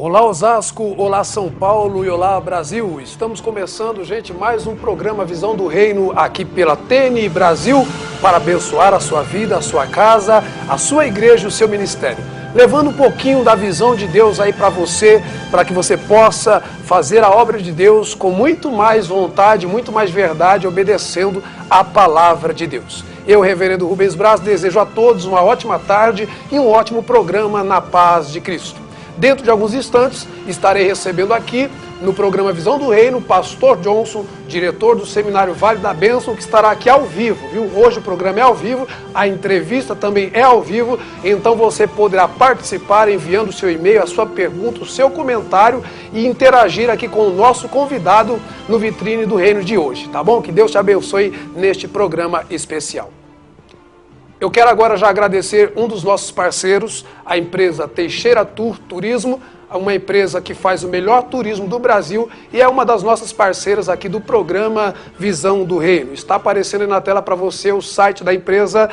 Olá Osasco, olá São Paulo e olá Brasil. Estamos começando, gente, mais um programa Visão do Reino aqui pela TNI Brasil para abençoar a sua vida, a sua casa, a sua igreja e o seu ministério. Levando um pouquinho da visão de Deus aí para você, para que você possa fazer a obra de Deus com muito mais vontade, muito mais verdade, obedecendo a palavra de Deus. Eu, Reverendo Rubens Braz, desejo a todos uma ótima tarde e um ótimo programa na paz de Cristo. Dentro de alguns instantes, estarei recebendo aqui, no programa Visão do Reino, o pastor Johnson, diretor do Seminário Vale da Bênção, que estará aqui ao vivo, viu? Hoje o programa é ao vivo, a entrevista também é ao vivo, então você poderá participar enviando o seu e-mail, a sua pergunta, o seu comentário e interagir aqui com o nosso convidado no Vitrine do Reino de hoje, tá bom? Que Deus te abençoe neste programa especial. Eu quero agora já agradecer um dos nossos parceiros, a empresa Teixeira Tour Turismo, uma empresa que faz o melhor turismo do Brasil e é uma das nossas parceiras aqui do programa Visão do Reino. Está aparecendo aí na tela para você o site da empresa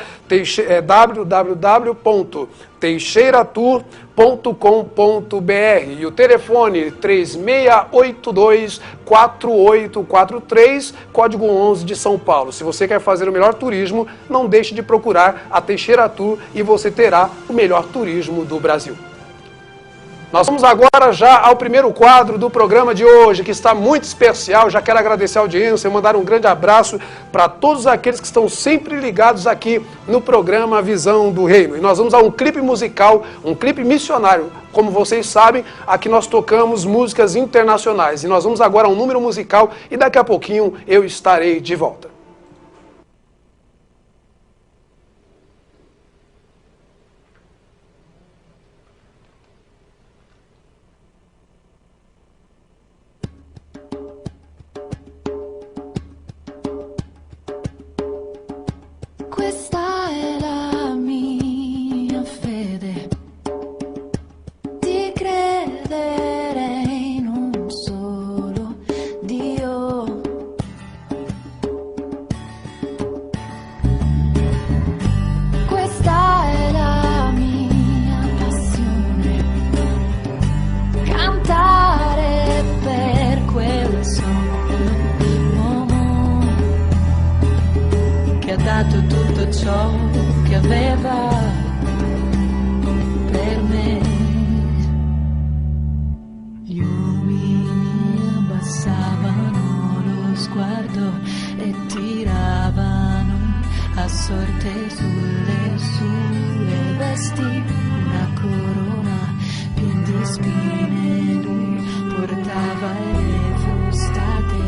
www.teixeiratour.com.br e o telefone 3682-4843, código 11 de São Paulo. Se você quer fazer o melhor turismo, não deixe de procurar a Teixeira Tour e você terá o melhor turismo do Brasil. Nós vamos agora já ao primeiro quadro do programa de hoje, que está muito especial. Já quero agradecer a audiência, mandar um grande abraço para todos aqueles que estão sempre ligados aqui no programa Visão do Reino. E nós vamos a um clipe musical, um clipe missionário. Como vocês sabem, aqui nós tocamos músicas internacionais. E nós vamos agora a um número musical e daqui a pouquinho eu estarei de volta. Questa è la mia fede, di credere in un solo Dio. Questa è la mia passione, cantare per quel solo uomo che ha dato tutto ciò che aveva per me. Gli uomini abbassavano lo sguardo e tiravano a sorte sulle sue vesti una corona piena di spine. Lui portava le frustate,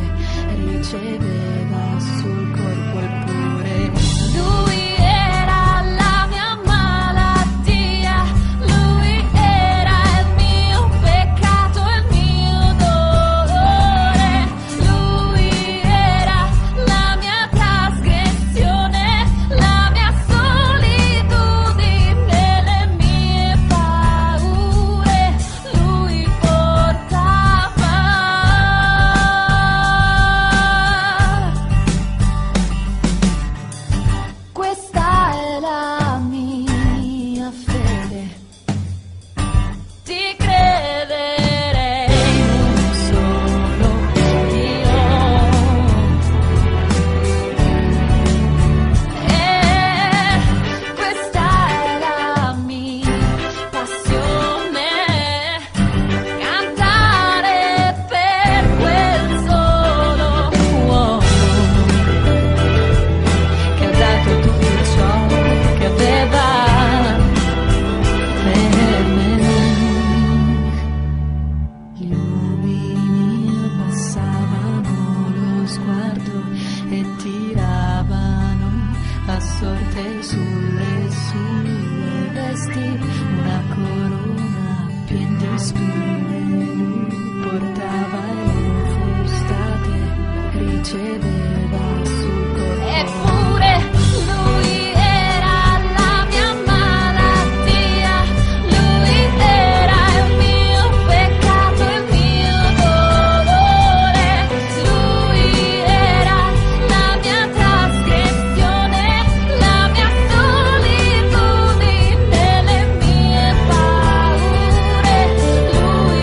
riceveva sul corpo il pure. Lui era la mia malattia, lui era il mio peccato, il mio dolore, lui era la mia trasgressione, la mia solitudine, le mie paure, lui portava. Questa è la mia fede, di credere in un solo Dio. E questa è la mia passione, cantare per quel solo uomo che ha dato tutto ciò che aveva per me. Gli uomini abbassavano lo sguardo e tiravano a sorte sulle sue vesti una corona piena di spine. Lui portava le frustate, riceveva sul corpo. Eppure lui era la mia malattia, lui era il mio peccato, il mio dolore, lui era la mia trasgressione, la mia solitudine, le mie paure, lui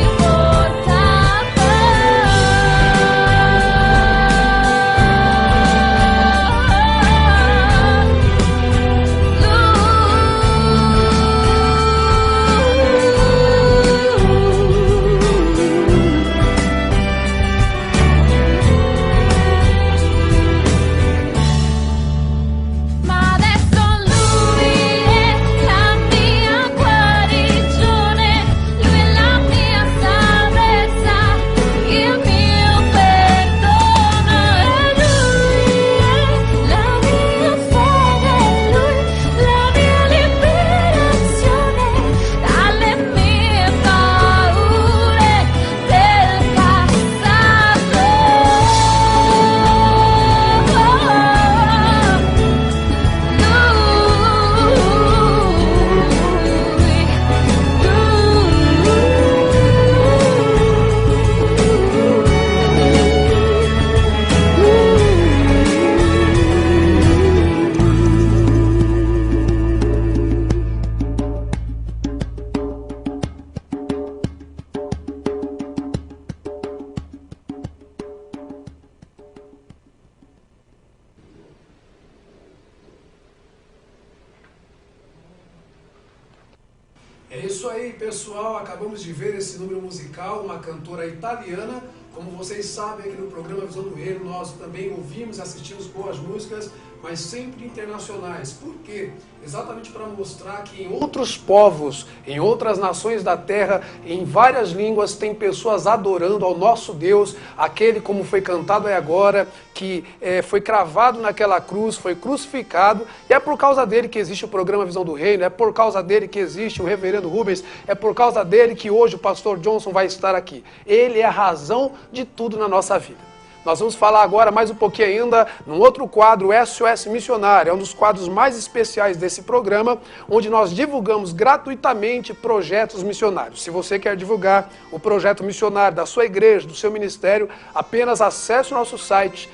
É isso aí, pessoal. Acabamos de ver esse número musical, uma cantora italiana. Como vocês sabem, aqui no programa Visão do Reino, nós também ouvimos e assistimos boas músicas, mas sempre internacionais. Por quê? Exatamente para mostrar que em outros povos, em outras nações da terra, em várias línguas, tem pessoas adorando ao nosso Deus, aquele, como foi cantado aí agora, que foi cravado naquela cruz, foi crucificado, e é por causa dele que existe o programa Visão do Reino, é por causa dele que existe o Reverendo Rubens, é por causa dele que hoje o Pastor Johnson vai estar aqui. Ele é a razão de tudo na nossa vida. Nós vamos falar agora mais um pouquinho ainda num outro quadro, SOS Missionário. É um dos quadros mais especiais desse programa, onde nós divulgamos gratuitamente projetos missionários. Se você quer divulgar o projeto missionário da sua igreja, do seu ministério, apenas acesse o nosso site,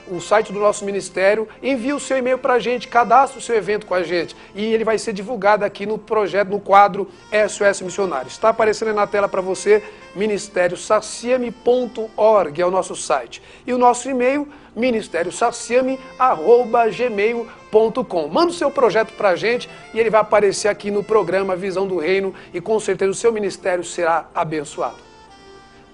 o site do nosso ministério, envie o seu e-mail para a gente, cadastre o seu evento com a gente e ele vai ser divulgado aqui no projeto, no quadro SOS Missionário. Está aparecendo aí na tela para você, ministeriosarciame.org é o nosso site. E o nosso e-mail, ministeriosarciame@gmail.com. Manda o seu projeto para a gente e ele vai aparecer aqui no programa Visão do Reino e com certeza o seu ministério será abençoado.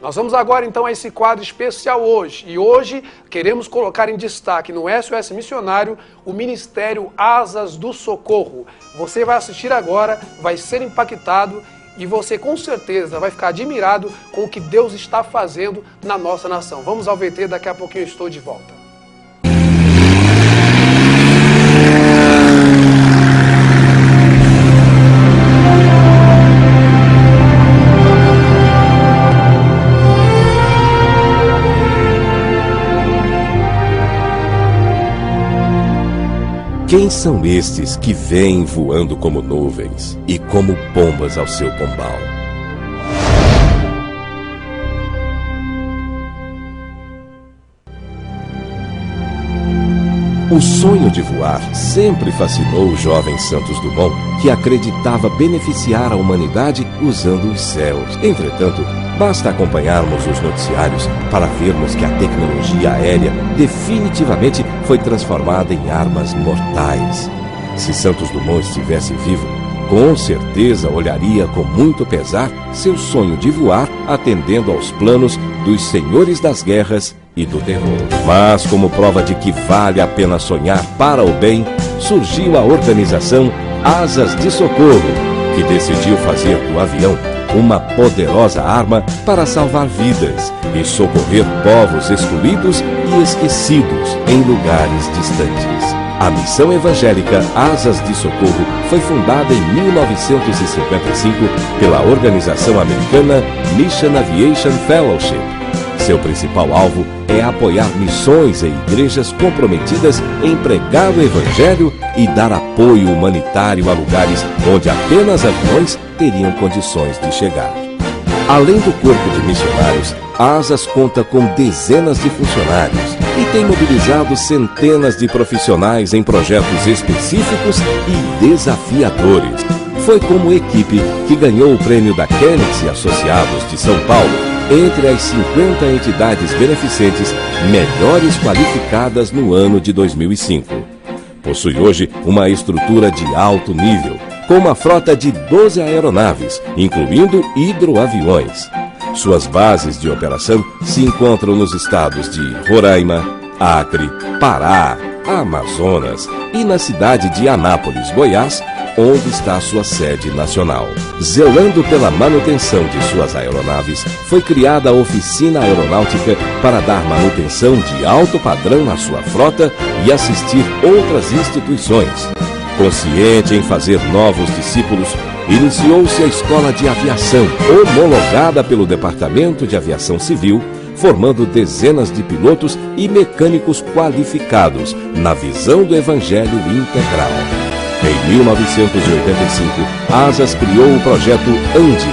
Nós vamos agora então a esse quadro especial hoje. E hoje queremos colocar em destaque no SOS Missionário o Ministério Asas do Socorro. Você vai assistir agora, vai ser impactado e você com certeza vai ficar admirado com o que Deus está fazendo na nossa nação. Vamos ao VT, daqui a pouquinho eu estou de volta. Quem são estes que vêm voando como nuvens e como pombas ao seu pombal? O sonho de voar sempre fascinou o jovem Santos Dumont, que acreditava beneficiar a humanidade usando os céus. Entretanto, basta acompanharmos os noticiários para vermos que a tecnologia aérea definitivamente foi transformada em armas mortais. Se Santos Dumont estivesse vivo, com certeza olharia com muito pesar seu sonho de voar, atendendo aos planos dos senhores das guerras e do terror. Mas, como prova de que vale a pena sonhar para o bem, surgiu a organização Asas de Socorro, que decidiu fazer do avião uma poderosa arma para salvar vidas e socorrer povos excluídos e esquecidos em lugares distantes. A missão evangélica Asas de Socorro foi fundada em 1955 pela organização americana Mission Aviation Fellowship. Seu principal alvo é apoiar missões e igrejas comprometidas em pregar o Evangelho e dar apoio humanitário a lugares onde apenas aviões teriam condições de chegar. Além do corpo de missionários, a Asas conta com dezenas de funcionários e tem mobilizado centenas de profissionais em projetos específicos e desafiadores. Foi como equipe que ganhou o prêmio da Kennedy e Associados de São Paulo, entre as 50 entidades beneficentes melhores qualificadas no ano de 2005. Possui hoje uma estrutura de alto nível, com uma frota de 12 aeronaves, incluindo hidroaviões. Suas bases de operação se encontram nos estados de Roraima, Acre, Pará, Amazonas e na cidade de Anápolis, Goiás, onde está sua sede nacional. Zelando pela manutenção de suas aeronaves, foi criada a Oficina Aeronáutica para dar manutenção de alto padrão na sua frota e assistir outras instituições. Consciente em fazer novos discípulos, iniciou-se a Escola de Aviação, homologada pelo Departamento de Aviação Civil, formando dezenas de pilotos e mecânicos qualificados na visão do Evangelho integral. Em 1985, Asas criou o projeto ANDI,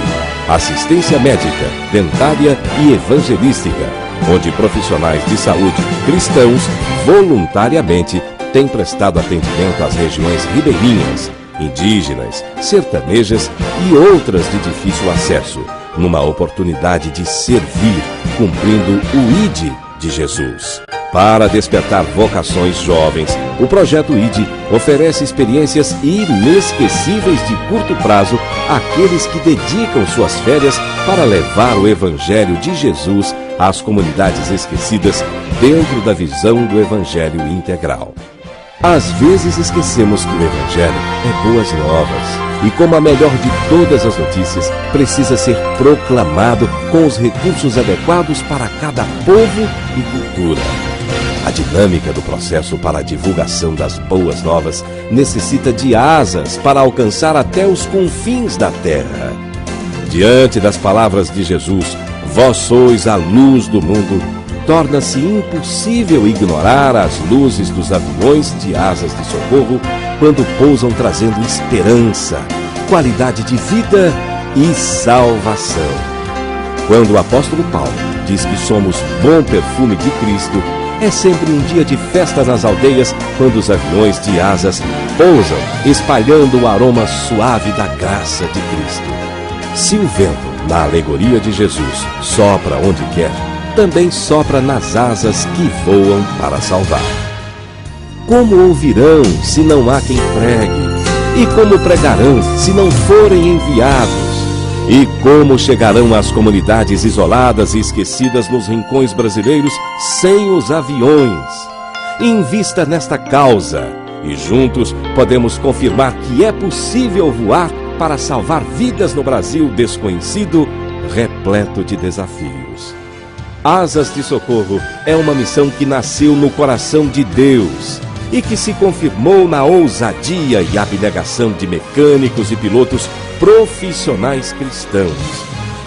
Assistência Médica, Dentária e Evangelística, onde profissionais de saúde cristãos voluntariamente têm prestado atendimento às regiões ribeirinhas, indígenas, sertanejas e outras de difícil acesso, numa oportunidade de servir, cumprindo o ID de Jesus. Para despertar vocações jovens, o Projeto ID oferece experiências inesquecíveis de curto prazo àqueles que dedicam suas férias para levar o Evangelho de Jesus às comunidades esquecidas dentro da visão do Evangelho integral. Às vezes esquecemos que o Evangelho é boas novas e, como a melhor de todas as notícias, precisa ser proclamado com os recursos adequados para cada povo e cultura. A dinâmica do processo para a divulgação das boas novas necessita de asas para alcançar até os confins da terra. Diante das palavras de Jesus, vós sois a luz do mundo, torna-se impossível ignorar as luzes dos aviões de asas de socorro quando pousam trazendo esperança, qualidade de vida e salvação. Quando o apóstolo Paulo diz que somos bom perfume de Cristo, é sempre um dia de festa nas aldeias quando os aviões de asas pousam, espalhando o aroma suave da graça de Cristo. Se o vento, na alegoria de Jesus, sopra onde quer, também sopra nas asas que voam para salvar. Como ouvirão se não há quem pregue? E como pregarão se não forem enviados? E como chegarão às comunidades isoladas e esquecidas nos rincões brasileiros sem os aviões? Invista nesta causa e juntos podemos confirmar que é possível voar para salvar vidas no Brasil desconhecido, repleto de desafios. Asas de Socorro é uma missão que nasceu no coração de Deus e que se confirmou na ousadia e abnegação de mecânicos e pilotos profissionais cristãos.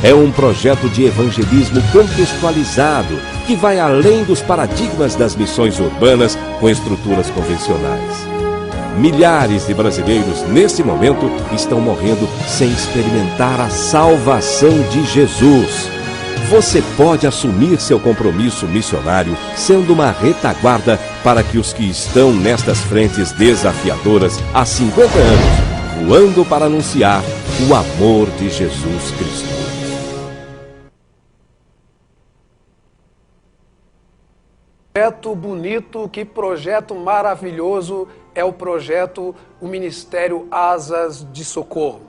É um projeto de evangelismo contextualizado que vai além dos paradigmas das missões urbanas com estruturas convencionais. Milhares de brasileiros, nesse momento, estão morrendo sem experimentar a salvação de Jesus. Você pode assumir seu compromisso missionário sendo uma retaguarda para que os que estão nestas frentes desafiadoras há 50 anos, voando para anunciar o amor de Jesus Cristo. Projeto bonito, que projeto maravilhoso é o projeto, o Ministério Asas de Socorro.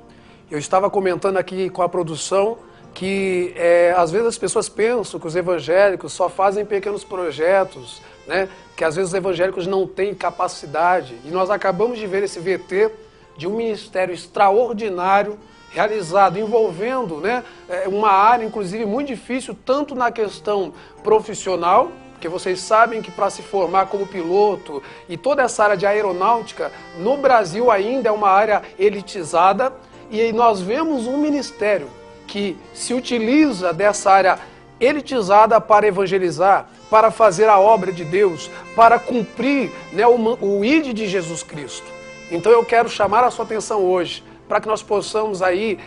Eu estava comentando aqui com a produção que às vezes as pessoas pensam que os evangélicos só fazem pequenos projetos, né? Que às vezes os evangélicos não têm capacidade. E nós acabamos de ver esse VT de um ministério extraordinário realizado, envolvendo, né, uma área, inclusive, muito difícil, tanto na questão profissional, porque vocês sabem que para se formar como piloto e toda essa área de aeronáutica, no Brasil ainda é uma área elitizada, e nós vemos um ministério que se utiliza dessa área elitizada para evangelizar, para fazer a obra de Deus, para cumprir, né, o ID de Jesus Cristo. Então eu quero chamar a sua atenção hoje, para que nós possamos aí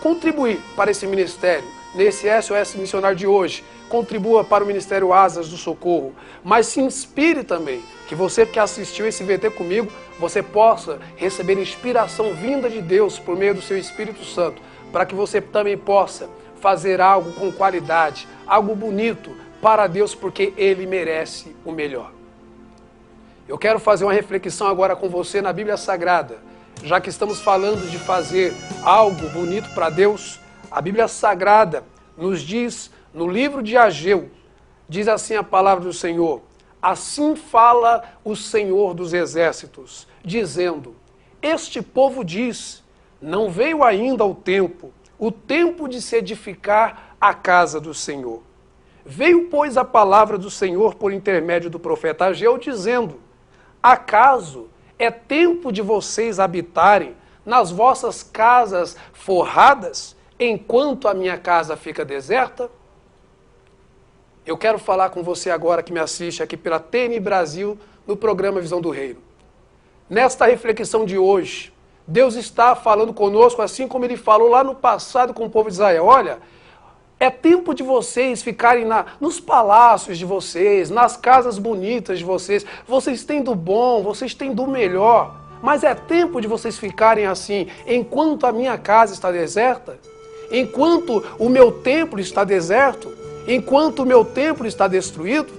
contribuir para esse ministério, nesse SOS Missionário de hoje. Contribua para o Ministério Asas do Socorro, mas se inspire também, que você que assistiu esse VT comigo, você possa receber inspiração vinda de Deus por meio do seu Espírito Santo, para que você também possa fazer algo com qualidade, algo bonito para Deus, porque Ele merece o melhor. Eu quero fazer uma reflexão agora com você na Bíblia Sagrada, já que estamos falando de fazer algo bonito para Deus. A Bíblia Sagrada nos diz, no livro de Ageu, diz assim a palavra do Senhor: assim fala o Senhor dos Exércitos, dizendo, este povo diz, não veio ainda o tempo de se edificar a casa do Senhor. Veio, pois, a palavra do Senhor por intermédio do profeta Ageu, dizendo, acaso é tempo de vocês habitarem nas vossas casas forradas, enquanto a minha casa fica deserta? Eu quero falar com você agora que me assiste aqui pela TN Brasil, no programa Visão do Reino. Nesta reflexão de hoje, Deus está falando conosco, assim como Ele falou lá no passado com o povo de Israel. Olha, é tempo de vocês ficarem nos palácios de vocês, nas casas bonitas de vocês. Vocês têm do bom, vocês têm do melhor. Mas é tempo de vocês ficarem assim, enquanto a minha casa está deserta, enquanto o meu templo está deserto, enquanto o meu templo está destruído.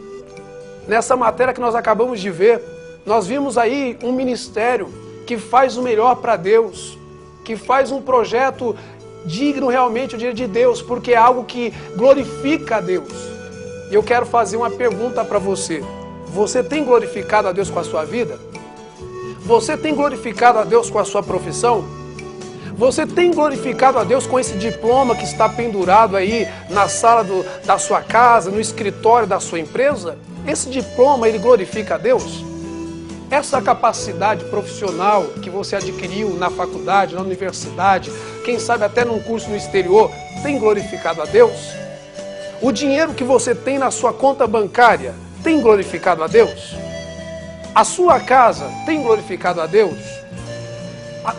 Nessa matéria que nós acabamos de ver, nós vimos aí um ministério que faz o melhor para Deus, que faz um projeto digno realmente, eu diria, de Deus, porque é algo que glorifica a Deus. E eu quero fazer uma pergunta para você. Você tem glorificado a Deus com a sua vida? Você tem glorificado a Deus com a sua profissão? Você tem glorificado a Deus com esse diploma que está pendurado aí na sala da sua casa, no escritório da sua empresa? Esse diploma, ele glorifica a Deus? Essa capacidade profissional que você adquiriu na faculdade, na universidade, quem sabe até num curso no exterior, tem glorificado a Deus? O dinheiro que você tem na sua conta bancária tem glorificado a Deus? A sua casa tem glorificado a Deus?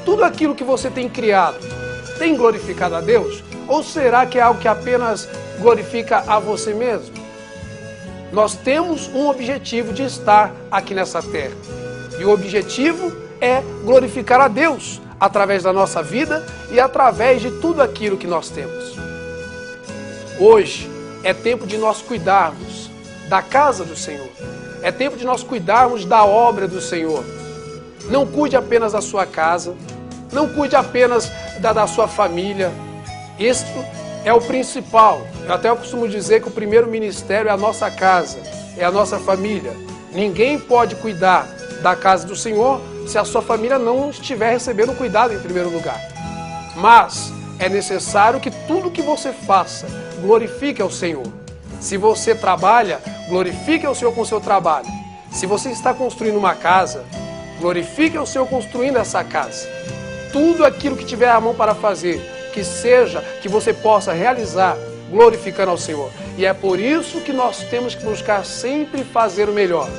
Tudo aquilo que você tem criado tem glorificado a Deus? Ou será que é algo que apenas glorifica a você mesmo? Nós temos um objetivo de estar aqui nessa terra. E o objetivo é glorificar a Deus através da nossa vida e através de tudo aquilo que nós temos. Hoje é tempo de nós cuidarmos da casa do Senhor. É tempo de nós cuidarmos da obra do Senhor. Não cuide apenas da sua casa, não cuide apenas da sua família. Isso é o principal. Eu até costumo dizer que o primeiro ministério é a nossa casa, é a nossa família. Ninguém pode cuidar da casa do Senhor se a sua família não estiver recebendo cuidado em primeiro lugar. Mas é necessário que tudo que você faça glorifique ao Senhor. Se você trabalha, glorifique ao Senhor com o seu trabalho. Se você está construindo uma casa, glorifique ao Senhor construindo essa casa. Tudo aquilo que tiver a mão para fazer, que seja, que você possa realizar, glorificando ao Senhor. E é por isso que nós temos que buscar sempre fazer o melhor.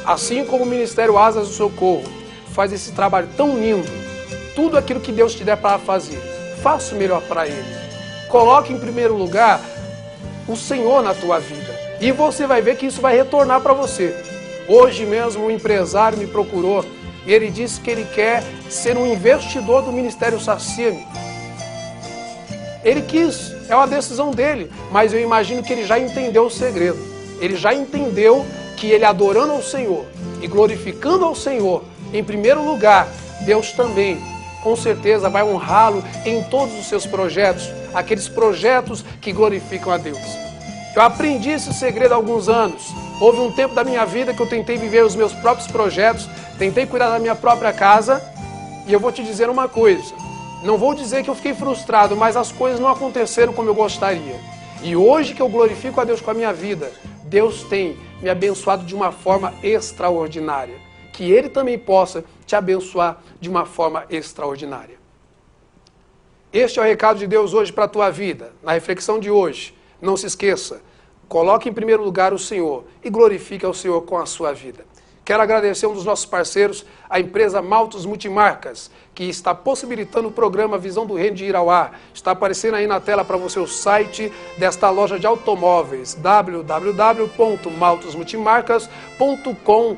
Assim como o Ministério Asas do Socorro faz esse trabalho tão lindo, tudo aquilo que Deus te der para fazer, faça o melhor para Ele. Coloque em primeiro lugar o Senhor na tua vida. E você vai ver que isso vai retornar para você. Hoje mesmo um empresário me procurou e ele disse que ele quer ser um investidor do Ministério Sacia-me. Ele quis, é uma decisão dele, mas eu imagino que ele já entendeu o segredo. Ele já entendeu que ele adorando ao Senhor e glorificando ao Senhor, em primeiro lugar, Deus também, com certeza, vai honrá-lo em todos os seus projetos, aqueles projetos que glorificam a Deus. Eu aprendi esse segredo há alguns anos. Houve um tempo da minha vida que eu tentei viver os meus próprios projetos, tentei cuidar da minha própria casa, e eu vou te dizer uma coisa, não vou dizer que eu fiquei frustrado, mas as coisas não aconteceram como eu gostaria. E hoje que eu glorifico a Deus com a minha vida, Deus tem me abençoado de uma forma extraordinária. Que Ele também possa te abençoar de uma forma extraordinária. Este é o recado de Deus hoje para a tua vida, na reflexão de hoje. Não se esqueça, coloque em primeiro lugar o Senhor e glorifique ao Senhor com a sua vida. Quero agradecer um dos nossos parceiros, a empresa Maltos Multimarcas, que está possibilitando o programa Visão do Reino de ir ao ar. Está aparecendo aí na tela para você o site desta loja de automóveis, www.maltosmultimarcas.com.br.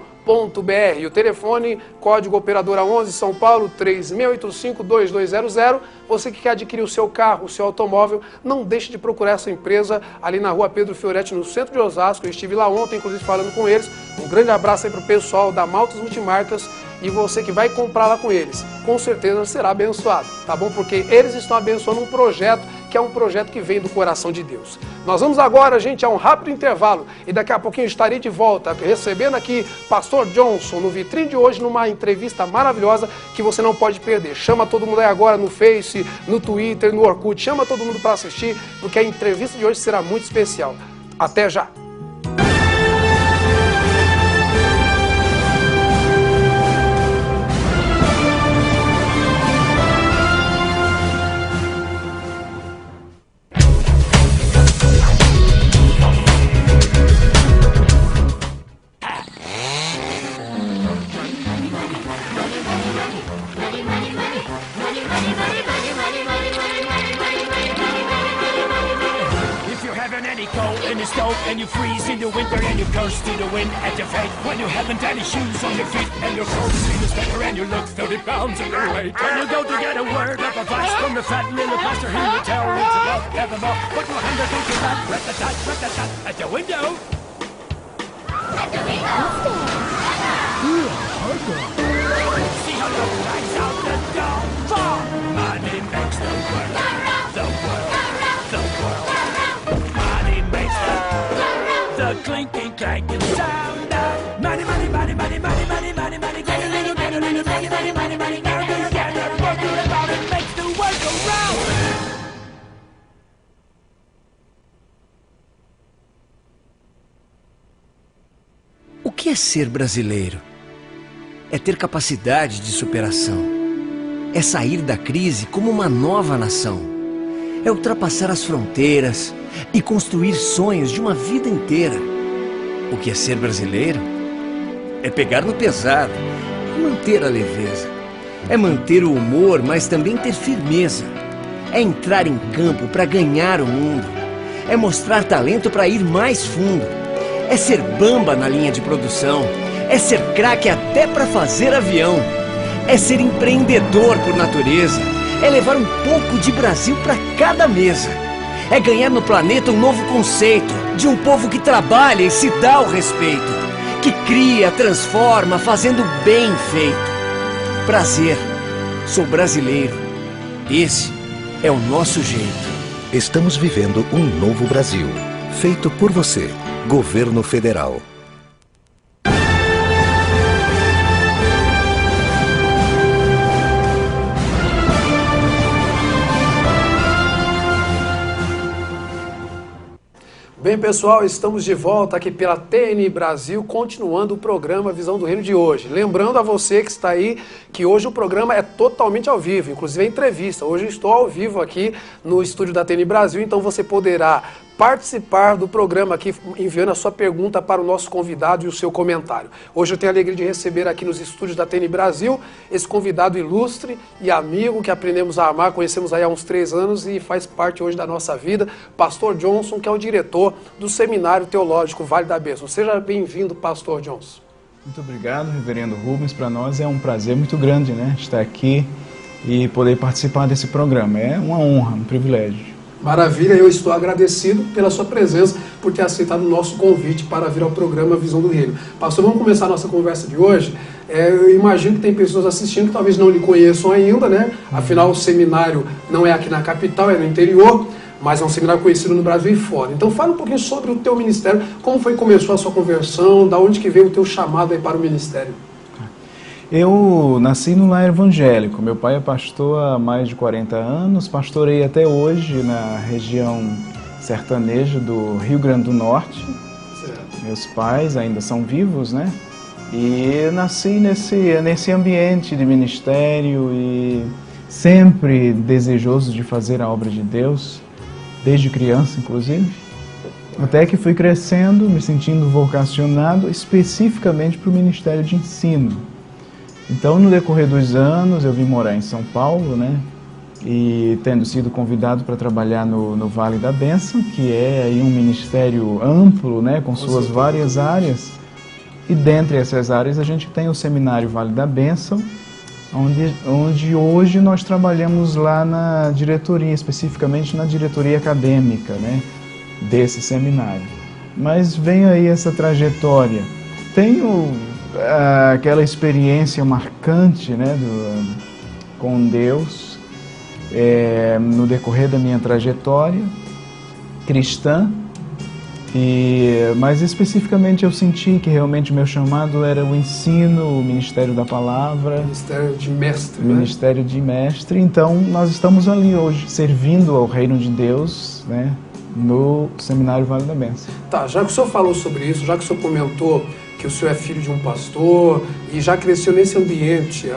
E o telefone, código operadora 11 São Paulo 3685-2200. Você que quer adquirir o seu carro, o seu automóvel, não deixe de procurar essa empresa ali na rua Pedro Fioretti, no centro de Osasco. Eu estive lá ontem, inclusive, falando com eles. Um grande abraço aí para o pessoal da Maltos Multimarcas. E você que vai comprar lá com eles, com certeza será abençoado, tá bom? Porque eles estão abençoando um projeto que é um projeto que vem do coração de Deus. Nós vamos agora, gente, a um rápido intervalo e daqui a pouquinho estarei de volta recebendo aqui Pastor Johnson no Vitrine de hoje, numa entrevista maravilhosa que você não pode perder. Chama todo mundo aí agora no Face, no Twitter, no Orkut, chama todo mundo para assistir, porque a entrevista de hoje será muito especial. Até já! And you freeze in the winter and you curse to the wind at your fate. When you haven't any shoes on your feet and your clothes in the sweater and you look 30 pounds overweight. When you go to get a word of advice from the fat little pastor, he will tell it's about evermore. But 100 don't you rat-tat-tat-rat-tat-tat at your window. See how the flags out the door. For money makes the world, the world, the world. Money makes the clinking, clanking sound of money, money, money, money, money, money, money, money. Get a little, get a little, money, money, money, money. Now together, work it about it makes the world go round. O que é ser brasileiro? É ter capacidade de superação. É sair da crise como uma nova nação. É ultrapassar as fronteiras e construir sonhos de uma vida inteira. O que é ser brasileiro? É pegar no pesado e manter a leveza. É manter o humor, mas também ter firmeza. É entrar em campo para ganhar o mundo. É mostrar talento para ir mais fundo. É ser bamba na linha de produção. É ser craque até para fazer avião. É ser empreendedor por natureza. É levar um pouco de Brasil para cada mesa. É ganhar no planeta um novo conceito de um povo que trabalha e se dá o respeito, que cria, transforma, fazendo bem feito. Prazer, sou brasileiro. Esse é o nosso jeito. Estamos vivendo um novo Brasil, feito por você, Governo Federal. Bem, pessoal, estamos de volta aqui pela TN Brasil, continuando o programa Visão do Reino de hoje. Lembrando a você que está aí que hoje o programa é totalmente ao vivo, inclusive a entrevista. Hoje eu estou ao vivo aqui no estúdio da TN Brasil, então você poderá participar do programa aqui, enviando a sua pergunta para o nosso convidado e o seu comentário. Hoje eu tenho a alegria de receber aqui nos estúdios da TN Brasil esse convidado ilustre e amigo que aprendemos a amar, conhecemos aí há uns 3 anos e faz parte hoje da nossa vida, Pastor Johnson, que é o diretor do Seminário Teológico Vale da Bênção. Seja bem-vindo, Pastor Johnson. Muito obrigado, Reverendo Rubens. Para nós é um prazer muito grande, né, estar aqui e poder participar desse programa. É uma honra, um privilégio. Maravilha, eu estou agradecido pela sua presença, por ter aceitado o nosso convite para vir ao programa Visão do Reino. Pastor, vamos começar a nossa conversa de hoje. Eu imagino que tem pessoas assistindo que talvez não lhe conheçam ainda, né? Afinal, o seminário não é aqui na capital, é no interior, mas é um seminário conhecido no Brasil e fora. Então fala um pouquinho sobre o teu ministério, como foi que começou a sua conversão, da onde que veio o teu chamado aí para o ministério? Eu nasci no lar evangélico. Meu pai é pastor há mais de 40 anos, pastorei até hoje na região sertaneja do Rio Grande do Norte. Certo. Meus pais ainda são vivos, né? E nasci nesse ambiente de ministério e sempre desejoso de fazer a obra de Deus, desde criança, inclusive. Até que fui crescendo, me sentindo vocacionado especificamente para o ministério de ensino. Então, no decorrer dos anos, eu vim morar em São Paulo, né? E tendo sido convidado para trabalhar no Vale da Bênção, que é aí um ministério amplo, né? Com suas várias áreas. E dentre essas áreas a gente tem o Seminário Vale da Bênção, onde hoje nós trabalhamos lá na diretoria, especificamente na diretoria acadêmica, né? Desse seminário. Mas vem aí essa trajetória. Tenho aquela experiência marcante, né, com Deus no decorrer da minha trajetória cristã, mas especificamente eu senti que realmente o meu chamado era o ensino, o ministério da palavra, ministério de mestre, ministério de mestre. Então nós estamos ali hoje servindo ao reino de Deus, né, no Seminário Vale da Bênção. Tá, já que o senhor falou sobre isso, já que o senhor comentou que o senhor é filho de um pastor e já cresceu nesse ambiente,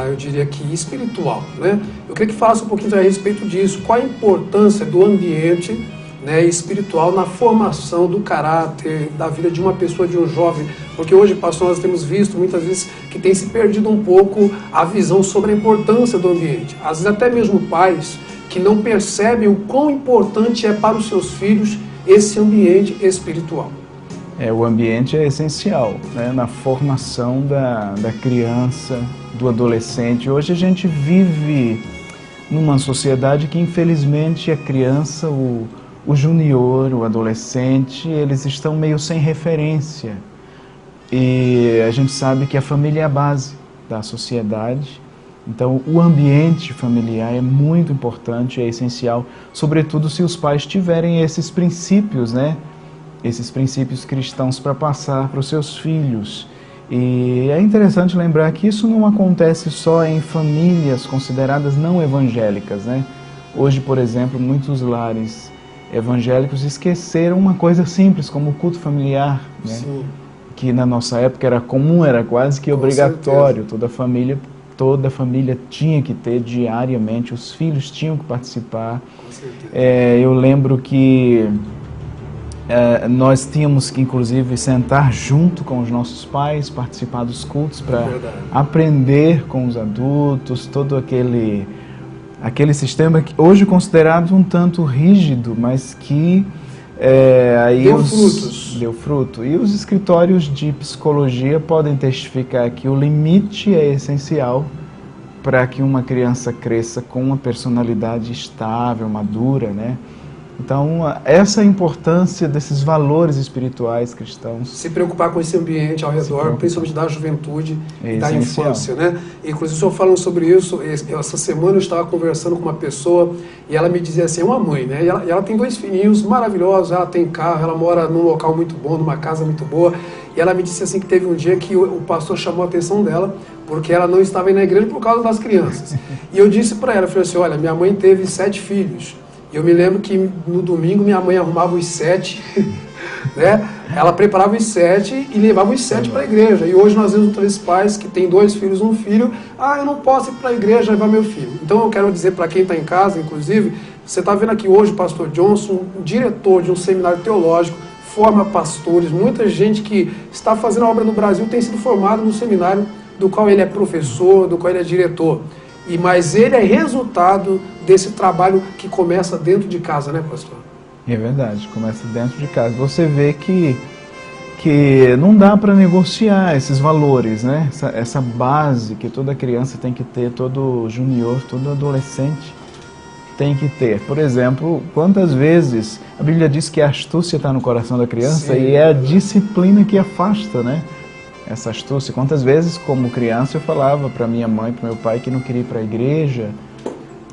eu diria que espiritual, né? Eu queria que falasse um pouquinho a respeito disso. Qual a importância do ambiente, né, espiritual na formação do caráter, da vida de uma pessoa, de um jovem? Porque hoje, pastor, nós temos visto muitas vezes que tem se perdido um pouco a visão sobre a importância do ambiente. Às vezes até mesmo pais que não percebem o quão importante é para os seus filhos esse ambiente espiritual. O ambiente é essencial, né, na formação da criança, do adolescente. Hoje a gente vive numa sociedade que, infelizmente, a criança, o junior, o adolescente, eles estão meio sem referência. E a gente sabe que a família é a base da sociedade. Então, o ambiente familiar é muito importante, é essencial, sobretudo se os pais tiverem esses princípios, né? Esses princípios cristãos para passar para os seus filhos. E é interessante lembrar que isso não acontece só em famílias consideradas não evangélicas, né? Hoje, por exemplo, muitos lares evangélicos esqueceram uma coisa simples, como o culto familiar, né? Sim. Que na nossa época era comum, era quase que obrigatório. Toda família tinha que ter diariamente, os filhos tinham que participar. Com certeza. Eu lembro que nós tínhamos que, inclusive, sentar junto com os nossos pais, participar dos cultos para aprender com os adultos, todo aquele sistema que hoje é considerado um tanto rígido, mas que aí deu fruto. E os escritórios de psicologia podem testificar que o limite é essencial para que uma criança cresça com uma personalidade estável, madura, né? Então, essa é a importância desses valores espirituais cristãos. Se preocupar com esse ambiente ao redor, principalmente da juventude e da infância, né? Inclusive, o senhor falando sobre isso, essa semana eu estava conversando com uma pessoa e ela me dizia assim, é uma mãe, né? E ela tem 2 filhinhos maravilhosos, ela tem carro, ela mora num local muito bom, numa casa muito boa. E ela me disse assim que teve um dia que o pastor chamou a atenção dela porque ela não estava indo na igreja por causa das crianças. E eu disse para ela, eu falei assim, olha, minha mãe teve 7 filhos. Eu me lembro que no domingo minha mãe arrumava os 7, né? Ela preparava os 7 e levava os 7 para a igreja. E hoje nós vemos 3 pais que têm 2 filhos, um filho. Eu não posso ir para a igreja levar meu filho. Então eu quero dizer para quem está em casa, inclusive, você está vendo aqui hoje o pastor Johnson, um diretor de um seminário teológico, forma pastores. Muita gente que está fazendo a obra no Brasil tem sido formado no seminário do qual ele é professor, do qual ele é diretor. Mas ele é resultado desse trabalho que começa dentro de casa, né, pastor? É verdade, começa dentro de casa. Você vê que não dá para negociar esses valores, né? Essa base que toda criança tem que ter, todo junior, todo adolescente tem que ter. Por exemplo, quantas vezes a Bíblia diz que a astúcia está no coração da criança. Sim, e é a disciplina que afasta, né? Essa astúcia. Quantas vezes, como criança, eu falava para minha mãe, para meu pai que não queria ir para a igreja.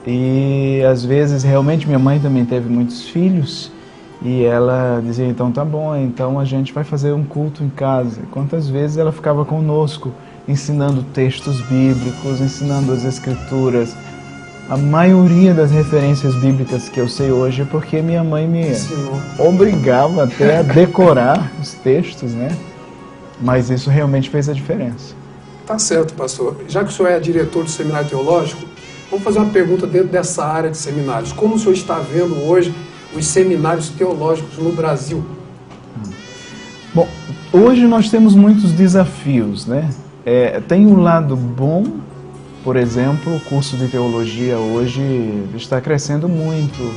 E às vezes, realmente, minha mãe também teve muitos filhos. E ela dizia, então tá bom, então a gente vai fazer um culto em casa. Quantas vezes ela ficava conosco, ensinando textos bíblicos, ensinando as escrituras. A maioria das referências bíblicas que eu sei hoje é porque minha mãe me obrigava até a decorar os textos, né? Mas isso realmente fez a diferença. Tá certo, pastor. Já que o senhor é diretor do seminário teológico, vamos fazer uma pergunta dentro dessa área de seminários. Como o senhor está vendo hoje os seminários teológicos no Brasil? Bom, hoje nós temos muitos desafios, né? Tem um lado bom, por exemplo, o curso de teologia hoje está crescendo muito.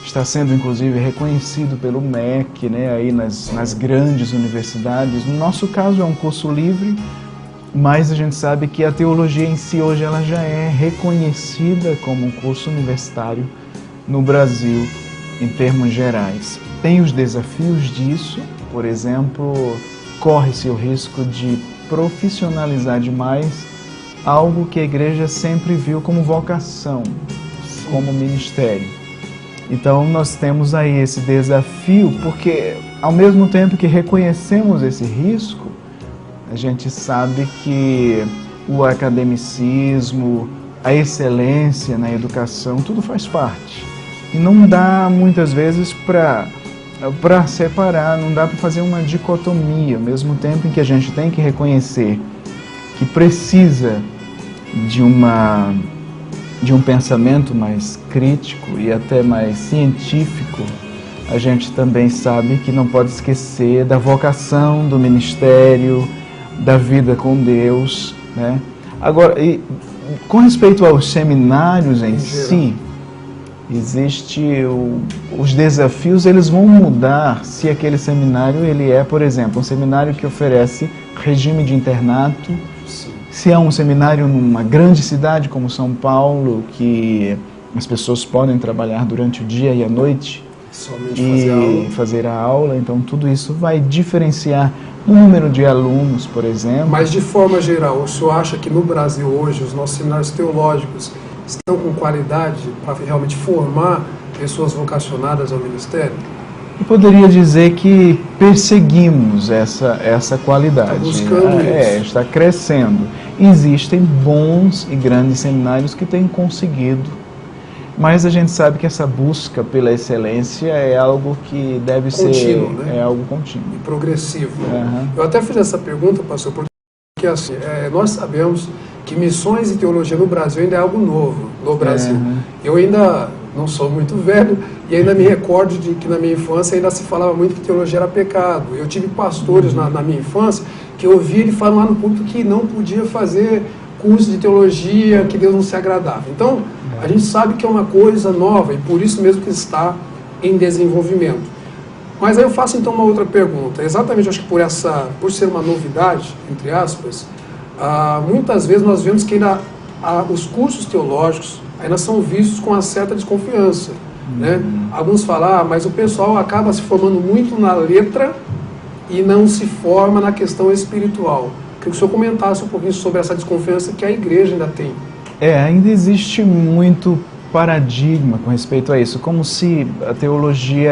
Está sendo, inclusive, reconhecido pelo MEC, né, aí nas grandes universidades. No nosso caso, é um curso livre, mas a gente sabe que a teologia em si, hoje, ela já é reconhecida como um curso universitário no Brasil, em termos gerais. Tem os desafios disso, por exemplo, corre-se o risco de profissionalizar demais algo que a igreja sempre viu como vocação, como ministério. Então nós temos aí esse desafio, porque ao mesmo tempo que reconhecemos esse risco, a gente sabe que o academicismo, a excelência na educação, tudo faz parte. E não dá muitas vezes para separar, não dá para fazer uma dicotomia, ao mesmo tempo em que a gente tem que reconhecer que precisa de um pensamento mais crítico e até mais científico. A gente também sabe que não pode esquecer da vocação, do ministério, da vida com Deus, né? Agora, com respeito aos seminários em si, os desafios, eles vão mudar se aquele seminário ele é, por exemplo, um seminário que oferece regime de internato. Se é um seminário numa grande cidade como São Paulo, que as pessoas podem trabalhar durante o dia e a noite e fazer a aula, então tudo isso vai diferenciar. o número de alunos, por exemplo. Mas de forma geral, o senhor acha que no Brasil hoje os nossos seminários teológicos estão com qualidade para realmente formar pessoas vocacionadas ao ministério? Eu poderia dizer que perseguimos essa qualidade. Está buscando isso. Está crescendo. Existem bons e grandes seminários que têm conseguido, mas a gente sabe que essa busca pela excelência é algo que deve Contínuo, ser né? É algo contínuo. E progressivo. Uhum. Eu até fiz essa pergunta, pastor, porque assim, nós sabemos que missões e teologia no Brasil ainda é algo novo no Brasil. Uhum. Eu ainda não sou muito velho e ainda me recordo de que na minha infância ainda se falava muito que teologia era pecado. Eu tive pastores na minha infância que eu ouvi ele falando lá no púlpito que não podia fazer curso de teologia, que Deus não se agradava. Então, a gente sabe que é uma coisa nova e por isso mesmo que está em desenvolvimento. Mas aí eu faço então uma outra pergunta. Exatamente, acho que por ser uma novidade, entre aspas, muitas vezes nós vemos que ainda os cursos teológicos ainda são vistos com uma certa desconfiança. Né? Alguns falam, mas o pessoal acaba se formando muito na letra e não se forma na questão espiritual. Queria que o senhor comentasse um pouquinho sobre essa desconfiança que a igreja ainda tem. Ainda existe muito paradigma com respeito a isso, como se a teologia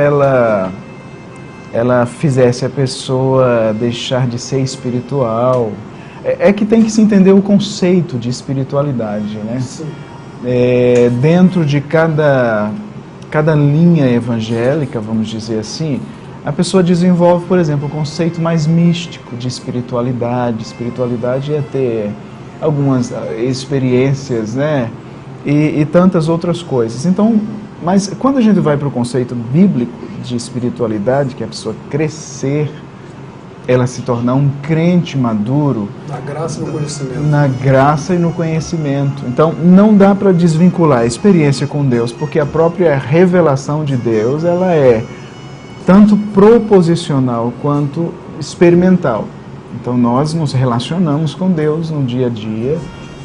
ela fizesse a pessoa deixar de ser espiritual. É que tem que se entender o conceito de espiritualidade, né? Sim. Dentro de cada linha evangélica, vamos dizer assim, a pessoa desenvolve, por exemplo, o conceito mais místico de espiritualidade. Espiritualidade é ter algumas experiências, né? E tantas outras coisas. Então, mas quando a gente vai para o conceito bíblico de espiritualidade, que é a pessoa crescer, ela se tornar um crente maduro. Na graça e no conhecimento. Na graça e no conhecimento. Então, não dá para desvincular a experiência com Deus, porque a própria revelação de Deus, ela é tanto proposicional quanto experimental. Então, nós nos relacionamos com Deus no dia a dia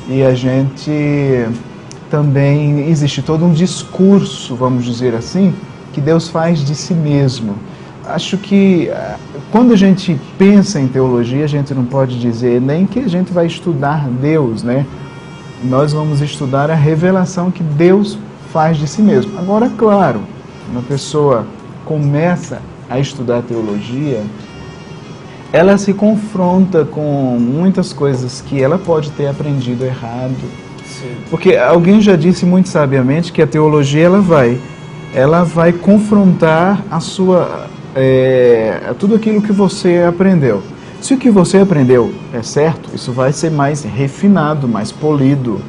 e a gente também, existe todo um discurso, vamos dizer assim, que Deus faz de si mesmo. Acho que quando a gente pensa em teologia, a gente não pode dizer nem que a gente vai estudar Deus, né? Nós vamos estudar a revelação que Deus faz de si mesmo. Agora, claro, uma pessoa começa a estudar teologia, ela se confronta com muitas coisas que ela pode ter aprendido errado. Sim. Porque alguém já disse muito sabiamente que a teologia ela vai confrontar tudo aquilo que você aprendeu. Se o que você aprendeu é certo, isso vai ser mais refinado, mais polido.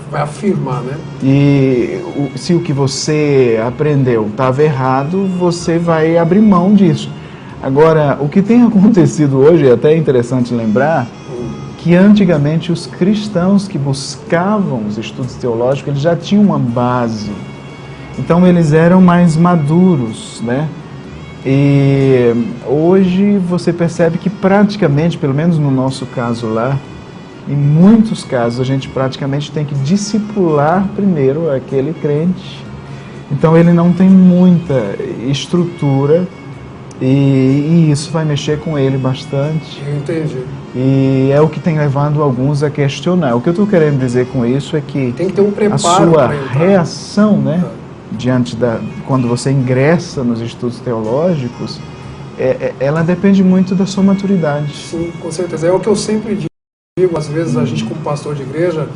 Vai afirmar, né? E se o que você aprendeu estava errado, você vai abrir mão disso. Agora, o que tem acontecido hoje, é até interessante lembrar, que antigamente os cristãos que buscavam os estudos teológicos, eles já tinham uma base. Então eles eram mais maduros, né? E hoje você percebe que praticamente, pelo menos no nosso caso lá, em muitos casos a gente praticamente tem que discipular primeiro aquele crente. Então ele não tem muita estrutura e isso vai mexer com ele bastante. Entendi. E é o que tem levado alguns a questionar. O que eu estou querendo dizer com isso é que tem que ter um preparo a sua para entrar. reação, né, quando você ingressa nos estudos teológicos, ela depende muito da sua maturidade. Sim, com certeza. É o que eu sempre digo, às vezes a gente como pastor de igreja,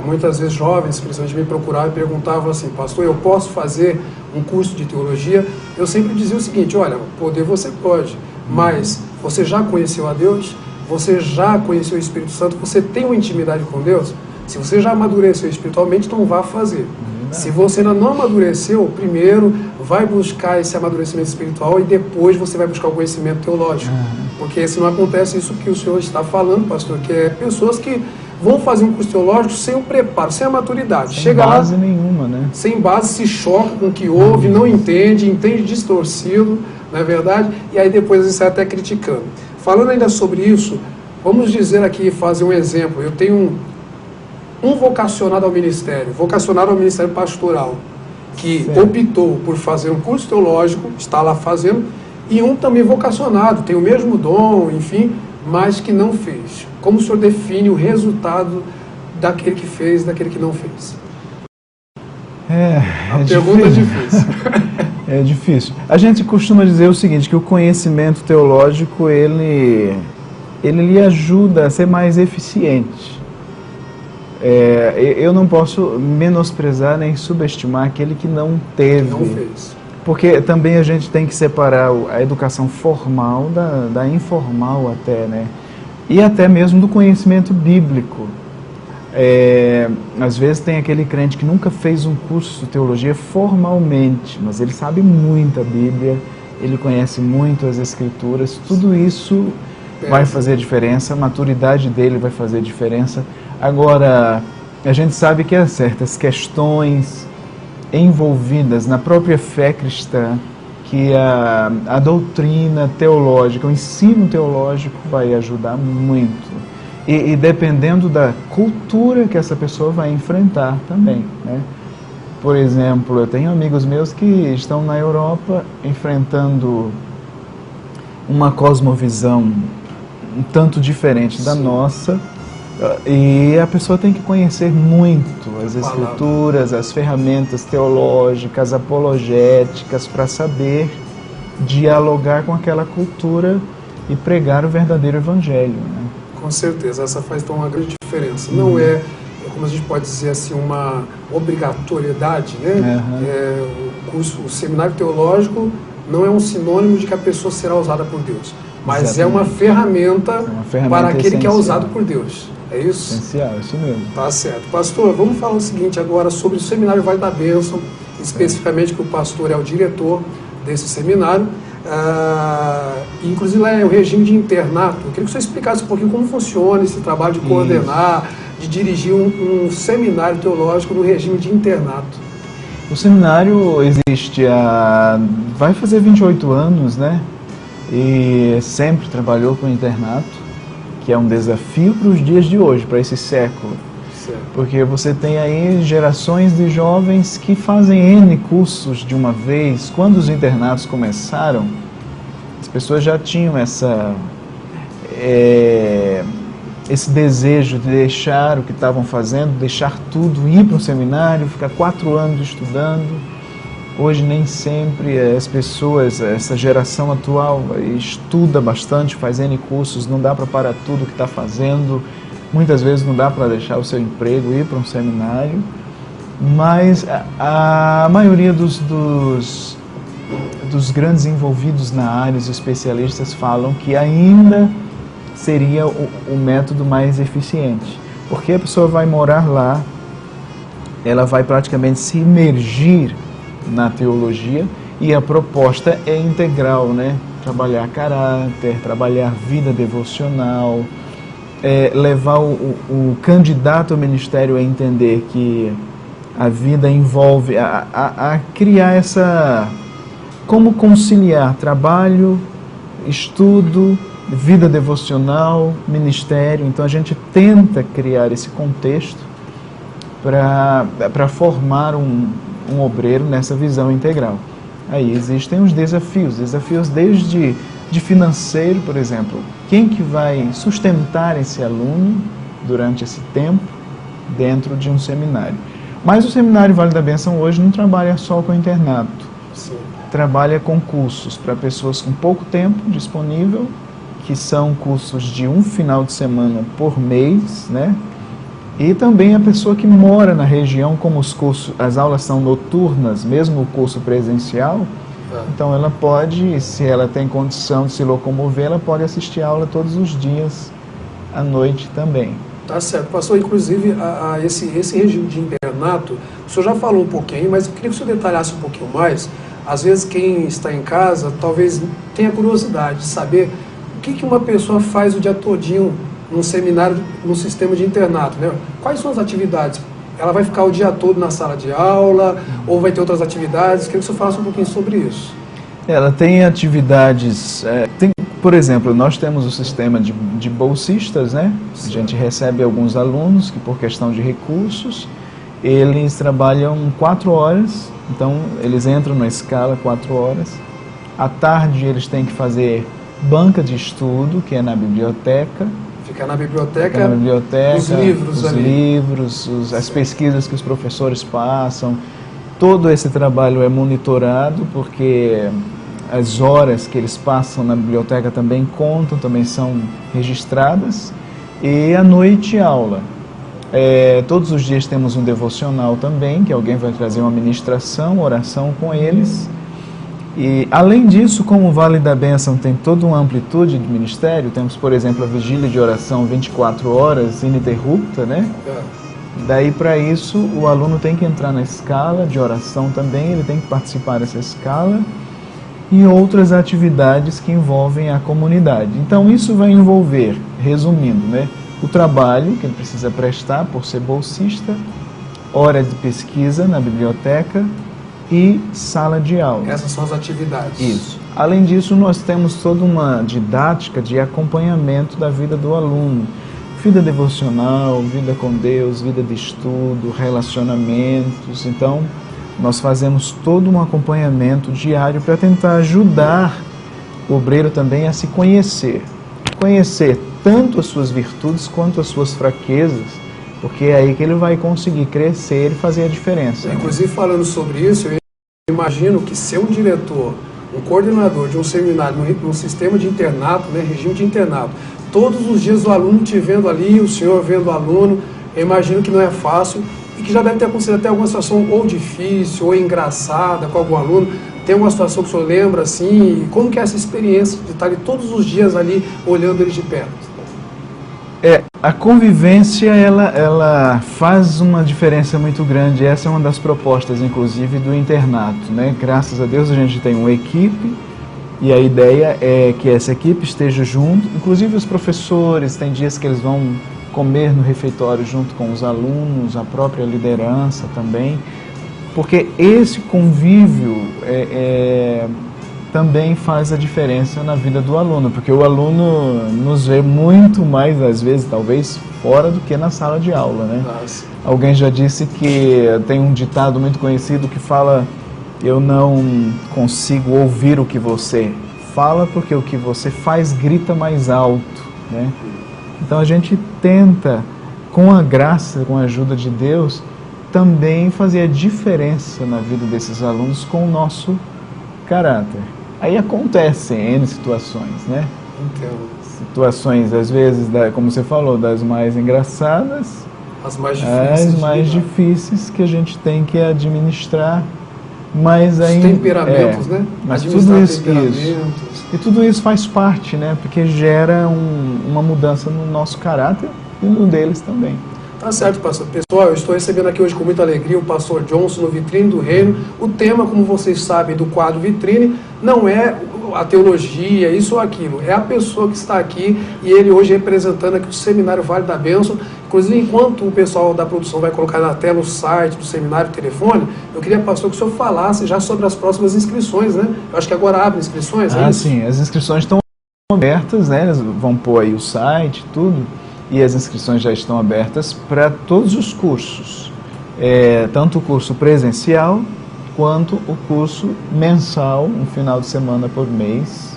muitas vezes jovens, principalmente, me procuravam e perguntavam assim: pastor, eu posso fazer um curso de teologia? Eu sempre dizia o seguinte: olha, poder você pode, mas você já conheceu a Deus? Você já conheceu o Espírito Santo? Você tem uma intimidade com Deus? Se você já amadureceu espiritualmente, então vá fazer. Se você ainda não amadureceu, primeiro vai buscar esse amadurecimento espiritual e depois você vai buscar o conhecimento teológico. Porque se não acontece isso que o senhor está falando, pastor, que é pessoas que vão fazer um curso teológico sem o preparo, sem a maturidade. Sem base nenhuma, né? Sem base, se choca com o que ouve, não entende distorcido, não é verdade? E aí depois sai até criticando. Falando ainda sobre isso, vamos dizer aqui, fazer um exemplo. Eu tenho um vocacionado ao ministério pastoral, que optou por fazer um curso teológico, está lá fazendo, e um também vocacionado, tem o mesmo dom, enfim, mas que não fez. Como o senhor define o resultado daquele que fez e daquele que não fez? A pergunta difícil. É difícil. É difícil. A gente costuma dizer o seguinte, que o conhecimento teológico, ele lhe ajuda a ser mais eficiente. Eu não posso menosprezar nem subestimar aquele que não teve. Não fez. Porque também a gente tem que separar a educação formal da informal até, né? E até mesmo do conhecimento bíblico. Às vezes tem aquele crente que nunca fez um curso de teologia formalmente, mas ele sabe muito a Bíblia, ele conhece muito as Escrituras, tudo isso vai fazer diferença, a maturidade dele vai fazer diferença. Agora, a gente sabe que há certas questões envolvidas na própria fé cristã, que a doutrina teológica, o ensino teológico vai ajudar muito. E dependendo da cultura que essa pessoa vai enfrentar também, né? Por exemplo, eu tenho amigos meus que estão na Europa enfrentando uma cosmovisão um tanto diferente da nossa, e a pessoa tem que conhecer muito as escrituras, as ferramentas teológicas, apologéticas, para saber dialogar com aquela cultura e pregar o verdadeiro evangelho, né? Com certeza, essa faz então uma grande diferença. Não é, como a gente pode dizer assim, uma obrigatoriedade, né? O seminário teológico não é um sinônimo de que a pessoa será usada por Deus, mas exatamente, é uma ferramenta para aquele que é usado por Deus. É isso? Essencial, isso mesmo. Tá certo. Pastor, vamos falar o seguinte agora sobre o Seminário Vale da Bênção, especificamente que o pastor é o diretor desse seminário. Inclusive lá é o regime de internato. Eu queria que você explicasse um pouquinho como funciona esse trabalho de coordenar, de dirigir um seminário teológico no regime de internato. O seminário existe vai fazer 28 anos, né? E sempre trabalhou com internato, que é um desafio para os dias de hoje, para esse século. Certo. Porque você tem aí gerações de jovens que fazem N cursos de uma vez. Quando os internatos começaram, as pessoas já tinham esse desejo de deixar o que estavam fazendo, deixar tudo, ir para um seminário, ficar 4 anos estudando. Hoje nem sempre as pessoas, essa geração atual, estuda bastante, faz N cursos, não dá para parar tudo o que está fazendo. Muitas vezes não dá para deixar o seu emprego e ir para um seminário, mas a maioria dos grandes envolvidos na área, os especialistas, falam que ainda seria o método mais eficiente, porque a pessoa vai morar lá, ela vai praticamente se imergir na teologia, e a proposta é integral, né? Trabalhar caráter, trabalhar vida devocional, levar o candidato ao ministério a entender que a vida envolve a criar como conciliar trabalho, estudo, vida devocional, ministério. Então a gente tenta criar esse contexto para formar um obreiro nessa visão integral. Aí existem os desafios desde de financeiro, por exemplo. Quem que vai sustentar esse aluno durante esse tempo dentro de um seminário? Mas o Seminário Vale da Bênção hoje não trabalha só com internato. Sim. Trabalha com cursos para pessoas com pouco tempo disponível, que são cursos de um final de semana por mês, né? E também a pessoa que mora na região, como as aulas são noturnas, mesmo o curso presencial, então ela pode, se ela tem condição de se locomover, ela pode assistir a aula todos os dias, à noite também. Tá certo. Pastor, inclusive, esse regime de internato, o senhor já falou um pouquinho, mas eu queria que o senhor detalhasse um pouquinho mais. Às vezes quem está em casa talvez tenha curiosidade de saber o que uma pessoa faz o dia todinho num seminário, num sistema de internato, né? Quais são as atividades? Ela vai ficar o dia todo na sala de aula ou vai ter outras atividades? Queria que você falasse um pouquinho sobre isso. Ela tem atividades... por exemplo, nós temos o sistema de bolsistas, né? Sim. A gente recebe alguns alunos que, por questão de recursos, eles trabalham 4 horas, então eles entram na escala 4 horas, À tarde eles têm que fazer banca de estudo, que é na biblioteca. Fica na biblioteca, os livros, as pesquisas que os professores passam. Todo esse trabalho é monitorado, porque as horas que eles passam na biblioteca também contam, também são registradas. E à noite, aula. Todos os dias temos um devocional também, que alguém vai trazer uma ministração, oração com eles. E, além disso, como o Vale da Bênção tem toda uma amplitude de ministério, temos, por exemplo, a vigília de oração 24 horas, ininterrupta, né? Daí, para isso, o aluno tem que entrar na escala de oração também, ele tem que participar dessa escala e outras atividades que envolvem a comunidade. Então, isso vai envolver, resumindo, né, o trabalho que ele precisa prestar por ser bolsista, hora de pesquisa na biblioteca e sala de aula. Essas são as atividades. Isso. Além disso, nós temos toda uma didática de acompanhamento da vida do aluno. Vida devocional, vida com Deus, vida de estudo, relacionamentos. Então, nós fazemos todo um acompanhamento diário para tentar ajudar o obreiro também a se conhecer. Conhecer tanto as suas virtudes quanto as suas fraquezas, porque é aí que ele vai conseguir crescer e fazer a diferença. Inclusive, falando sobre isso, eu imagino que ser um diretor, um coordenador de um seminário num sistema de internato, né, regime de internato, todos os dias o aluno te vendo ali, o senhor vendo o aluno, eu imagino que não é fácil e que já deve ter acontecido até alguma situação ou difícil ou engraçada com algum aluno. Tem uma situação que o senhor lembra assim? Como que é essa experiência de estar ali todos os dias ali olhando eles de perto? A convivência, ela faz uma diferença muito grande. Essa é uma das propostas, inclusive, do internato, né? Graças a Deus a gente tem uma equipe e a ideia é que essa equipe esteja junto. Inclusive os professores, tem dias que eles vão comer no refeitório junto com os alunos, a própria liderança também, porque esse convívio também faz a diferença na vida do aluno, porque o aluno nos vê muito mais, às vezes, talvez, fora do que na sala de aula, né? Nossa. Alguém já disse que tem um ditado muito conhecido que fala: eu não consigo ouvir o que você fala, porque o que você faz grita mais alto, né? Então a gente tenta, com a graça, com a ajuda de Deus, também fazer a diferença na vida desses alunos com o nosso caráter. Aí acontecem N situações, né? Entendo. Situações, às vezes, como você falou, das mais engraçadas, as mais difíceis que a gente tem que administrar, mas aí... Os temperamentos, né? Mas tudo isso, e tudo isso faz parte, né? Porque gera uma mudança no nosso caráter e no deles também. Tá certo, pastor. Pessoal, eu estou recebendo aqui hoje com muita alegria o pastor Johnson no Vitrine do Reino. O tema, como vocês sabem, do quadro Vitrine não é a teologia, isso ou aquilo. É a pessoa que está aqui e ele hoje representando aqui o Seminário Vale da Bênção. Inclusive, enquanto o pessoal da produção vai colocar na tela o site do seminário, o telefone, eu queria, pastor, que o senhor falasse já sobre as próximas inscrições, né? Eu acho que agora abre inscrições, sim. As inscrições estão abertas, né? Eles vão pôr aí o site, tudo. E as inscrições já estão abertas para todos os cursos, tanto o curso presencial quanto o curso mensal, um final de semana por mês.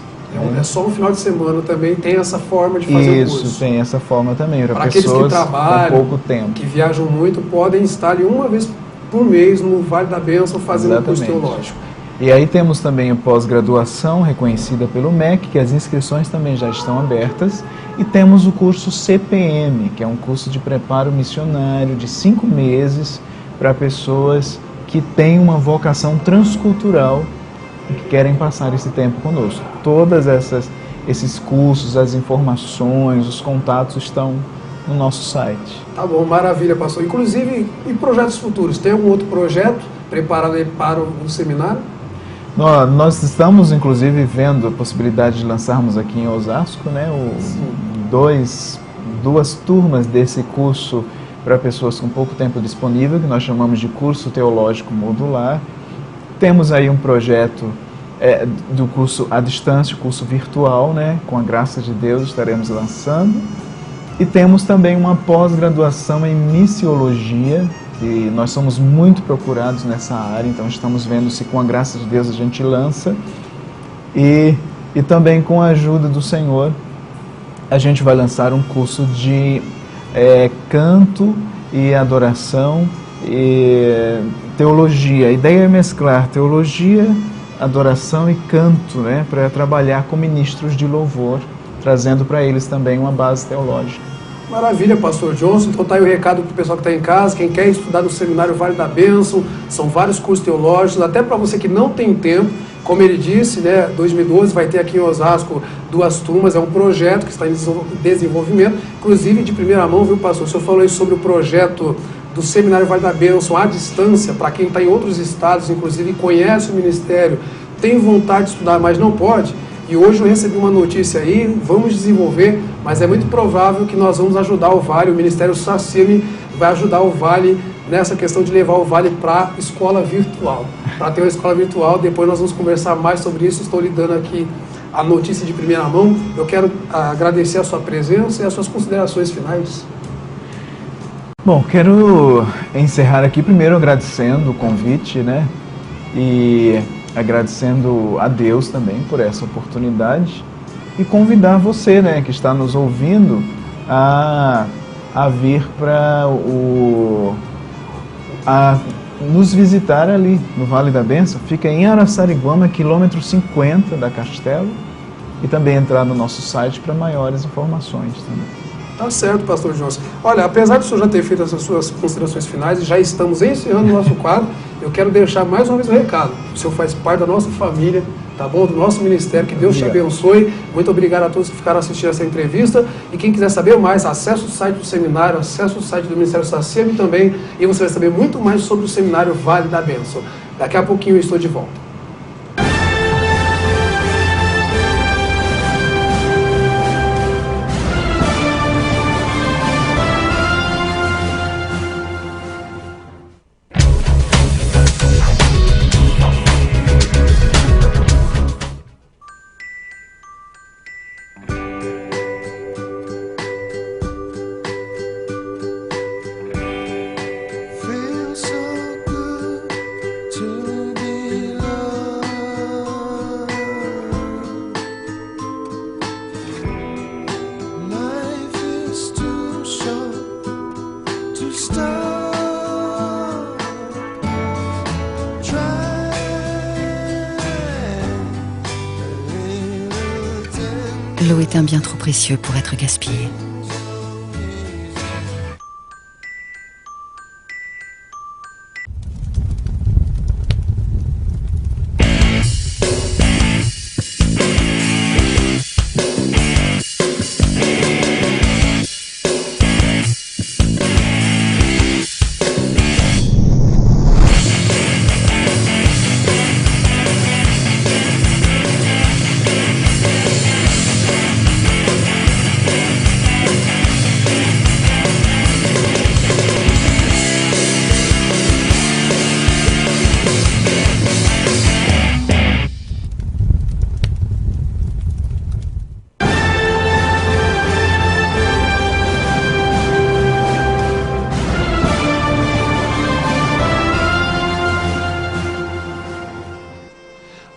É só um final de semana também, tem essa forma de fazer o curso. Isso, tem essa forma também, para aqueles que trabalham, com pouco tempo, que viajam muito, podem estar ali uma vez por mês no Vale da Bênção fazendo o curso teológico. E aí temos também a pós-graduação reconhecida pelo MEC, que as inscrições também já estão abertas. E temos o curso CPM, que é um curso de preparo missionário de 5 meses para pessoas que têm uma vocação transcultural e que querem passar esse tempo conosco. Todas esses cursos, as informações, os contatos estão no nosso site. Tá bom, maravilha, pastor. Inclusive, e projetos futuros? Tem algum outro projeto preparado aí para o seminário? Nós estamos, inclusive, vendo a possibilidade de lançarmos aqui em Osasco, né, duas turmas desse curso para pessoas com pouco tempo disponível, que nós chamamos de curso teológico modular. Temos aí um projeto do curso à distância, o curso virtual, né, com a graça de Deus estaremos lançando. E temos também uma pós-graduação em missiologia, e nós somos muito procurados nessa área, então estamos vendo se com a graça de Deus a gente lança. E também com a ajuda do Senhor, a gente vai lançar um curso de canto e adoração e teologia. A ideia é mesclar teologia, adoração e canto, né, para trabalhar com ministros de louvor, trazendo para eles também uma base teológica. Maravilha, pastor Johnson. Então tá aí o recado para o pessoal que está em casa, quem quer estudar no Seminário Vale da Bênção, são vários cursos teológicos, até para você que não tem tempo, como ele disse, né, 2012 vai ter aqui em Osasco 2 turmas, é um projeto que está em desenvolvimento, inclusive de primeira mão, viu, pastor? O senhor falou aí sobre o projeto do Seminário Vale da Bênção à distância, para quem está em outros estados, inclusive conhece o ministério, tem vontade de estudar, mas não pode. E hoje eu recebi uma notícia aí, vamos desenvolver, mas é muito provável que nós vamos ajudar o Vale, o Ministério SACIMI vai ajudar o Vale nessa questão de levar o Vale para escola virtual, para ter uma escola virtual. Depois nós vamos conversar mais sobre isso. Estou lhe dando aqui a notícia de primeira mão. Eu quero agradecer a sua presença e as suas considerações finais. Bom, quero encerrar aqui primeiro agradecendo o convite, né? E agradecendo a Deus também por essa oportunidade e convidar você, né, que está nos ouvindo a vir para nos visitar ali no Vale da Bênção. Fica em Araçariguama, quilômetro 50 da Castelo, e também entrar no nosso site para maiores informações também. Tá certo, pastor Johnson. Olha, apesar do senhor já ter feito essas suas considerações finais e já estamos encerrando o nosso quadro, eu quero deixar mais uma vez o recado. O senhor faz parte da nossa família, tá bom? Do nosso ministério, que Deus te abençoe. Muito obrigado a todos que ficaram assistindo essa entrevista. E quem quiser saber mais, acesse o site do seminário, acesse o site do Ministério SACIMI também, e você vai saber muito mais sobre o Seminário Vale da Bênção. Daqui a pouquinho eu estou de volta. L'eau est un bien trop précieux pour être gaspillée.